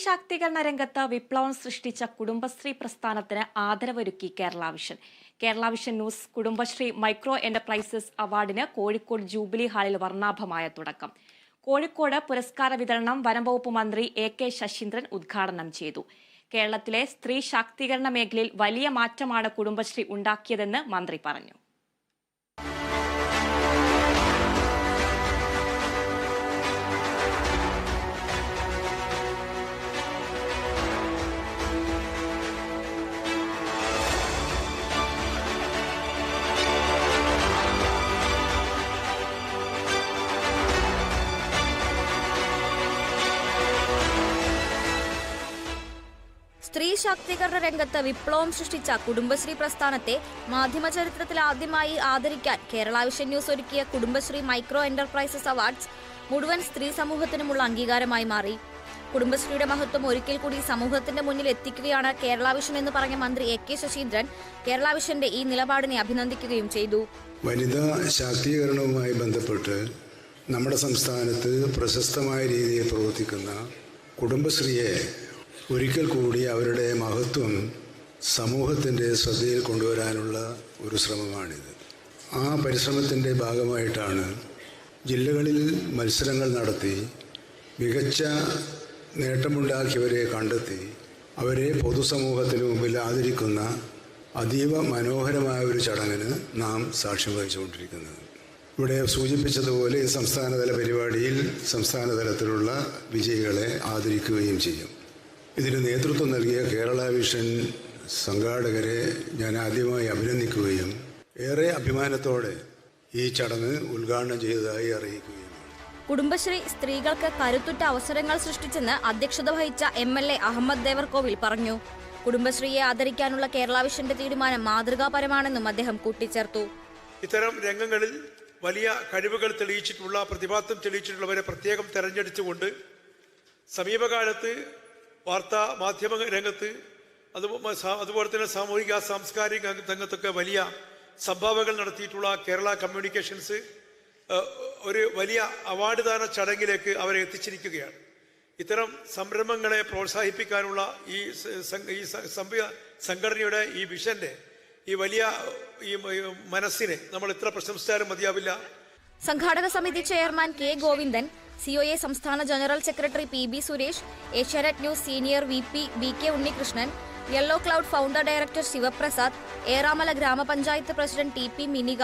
ശാക്തീകരണ രംഗത്ത് വിപ്ലവം സൃഷ്ടിച്ച കുടുംബശ്രീ പ്രസ്ഥാനത്തിന് ആദരവൊരുക്കി Kerala vision. Kerala vision news Kudumbashree micro enterprises അവാർഡിന് കോഴിക്കോട് ജൂബിലി ഹാളിൽ വർണ്ണാഭമായ തുടക്കം. കോഴിക്കോട് പുരസ്കാര വിതരണം വനംവകുപ്പ് മന്ത്രി എ.കെ. ശശീന്ദ്രൻ ഉദ്ഘാടനം ചെയ്തു. കേരളത്തിലെ സ്ത്രീ ശാക്തീകരണ മേഖലയിൽ വലിയ മാറ്റമാണ് കുടുംബശ്രീ ഉണ്ടാക്കിയതെന്ന് മന്ത്രി പറഞ്ഞു. സ്ത്രീ ശാക്തീകരണ രംഗത്ത് വിപ്ലവം സൃഷ്ടിച്ച കുടുംബശ്രീ പ്രസ്ഥാനത്തെ മാധ്യമ ചരിത്രത്തിൽ ആദ്യമായി ആദരിക്കാൻ കേരള വിഷൻ ന്യൂസ് ഒരുക്കിയ കുടുംബശ്രീ മൈക്രോ എന്റർപ്രൈസസ് അവാർഡ്സ് മുഴുവൻ സ്ത്രീ സമൂഹത്തിനുമുള്ള അംഗീകാരമായി മാറി. കുടുംബശ്രീയുടെ മഹത്വം ഒരിക്കൽ കൂടി സമൂഹത്തിന്റെ മുന്നിൽ എത്തിക്കുകയാണ് കേരള വിഷൻ എന്ന് പറഞ്ഞ മന്ത്രി എ.കെ. ശശീന്ദ്രൻ കേരള വിഷന്റെ ഈ നിലപാടിനെ അഭിനന്ദിക്കുകയും ചെയ്തു. വനിതാ ശാക്തീകരണവുമായി ബന്ധപ്പെട്ട് നമ്മുടെ സംസ്ഥാനത്ത് പ്രശസ്തമായ രീതിയിൽ പ്രവർത്തിക്കുന്ന കുടുംബശ്രീയെ ഒരിക്കൽ കൂടി അവരുടെ മഹത്വം സമൂഹത്തിൻ്റെ ശ്രദ്ധയിൽ കൊണ്ടുവരാനുള്ള ഒരു ശ്രമമാണിത്. ആ പരിശ്രമത്തിൻ്റെ ഭാഗമായിട്ടാണ് ജില്ലകളിൽ മത്സരങ്ങൾ നടത്തി മികച്ച നേട്ടമുണ്ടാക്കിയവരെ കണ്ടെത്തി അവരെ പൊതുസമൂഹത്തിന് മുമ്പിൽ ആദരിക്കുന്ന അതീവ മനോഹരമായ ഒരു ചടങ്ങിന് നാം സാക്ഷ്യം വഹിച്ചുകൊണ്ടിരിക്കുന്നത്. ഇവിടെ സൂചിപ്പിച്ചതുപോലെ ഈ സംസ്ഥാനതല പരിപാടിയിൽ സംസ്ഥാന തലത്തിലുള്ള വിജയികളെ ആദരിക്കുകയും ചെയ്യും. ഇതിന് നേതൃത്വം നൽകിയ കേരള വിഷൻ സംഘാടകരെ ഞാൻ ആദ്യമായി അഭിനന്ദിക്കുകയും ഏറെ അഭിമാനത്തോടെ ഈ ചടങ്ങ് ഉദ്ഘാടനം ചെയ്തതായി അറിയിക്കുകയും. കുടുംബശ്രീ സ്ത്രീകൾക്ക് കരുത്തുറ്റ അവസരങ്ങൾ സൃഷ്ടിച്ചെന്ന് അധ്യക്ഷത വഹിച്ച എം.എൽ.എ. അഹമ്മദ് ദേവർകോവിൽ പറഞ്ഞു. കുടുംബശ്രീയെ ആദരിക്കാനുള്ള കേരള വിഷന്റെ തീരുമാനം മാതൃകാപരമാണെന്നും അദ്ദേഹം കൂട്ടിച്ചേർത്തു. ഇത്തരം രംഗങ്ങളിൽ വലിയ കഴിവുകൾ തെളിയിച്ചിട്ടുള്ള പ്രതിഭാസം തെളിയിച്ചിട്ടുള്ളവരെ പ്രത്യേകം തെരഞ്ഞെടുത്തുകൊണ്ട് സമീപകാലത്ത് വാർത്താ മാധ്യമ രംഗത്ത് അതുപോലെ തന്നെ സാമൂഹിക സാംസ്കാരിക രംഗത്തൊക്കെ വലിയ സംഭാവനകൾ നടത്തിയിട്ടുള്ള കേരള കമ്മ്യൂണിക്കേഷൻസ് ഒരു വലിയ അവാർഡ് ദാന ചടങ്ങിലേക്ക് അവരെ എത്തിച്ചിരിക്കുകയാണ്. ഇത്തരം സംരംഭങ്ങളെ പ്രോത്സാഹിപ്പിക്കാനുള്ള ഈ സംഘടനയുടെ ഈ വിഷന്റെ ഈ വലിയ ഈ മനസ്സിനെ നമ്മൾ എത്ര പ്രശംസിച്ചാലും മതിയാവില്ല. സംഘാടക സമിതി ചെയർമാൻ കെ ഗോവിന്ദൻ, സിഒഎ സംസ്ഥാന general secretary PB. Suresh, Asianet news senior VP. BK. Unnikrishnan, yellow cloud founder director Sivaprasad, Eramala ഗ്രാമപഞ്ചായത്ത് പ്രസിഡന്റ് ടി.പി. മിനിക,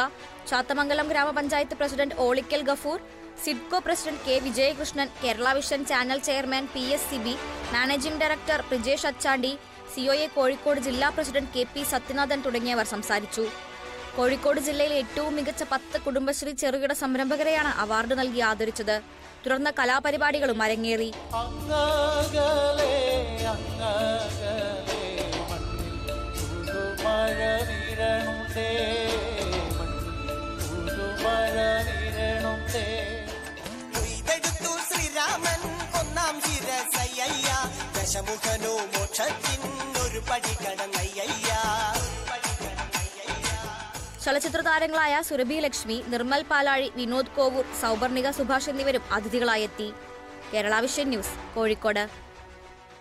ചാത്തമംഗലം ഗ്രാമപഞ്ചായത്ത് president Olikkal Gafoor, SIDCO president K. Vijayakrishnan, Kerala vision channel chairman PS. Sibi, managing director Prijesh Achandi, COA Kozhikode ജില്ലാ പ്രസിഡന്റ് കെ.പി. സത്യനാഥൻ തുടങ്ങിയവർ സംസാരിച്ചു. കോഴിക്കോട് ജില്ലയിലെ ഏറ്റവും മികച്ച 10 കുടുംബശ്രീ ചെറുകിട സംരംഭകരെയാണ് അവാർഡ് നൽകി ആദരിച്ചത്. തുടർന്ന് കലാപരിപാടികളും അരങ്ങേറി. ചലച്ചിത്ര താരങ്ങളായ സുരഭി ലക്ഷ്മി, നിർമ്മൽ പാലാഴി, വിനോദ് കോവൂർ, സൗപർണിക സുഭാഷ് എന്നിവരും അതിഥികളായെത്തി. Kerala vision news, Kozhikode.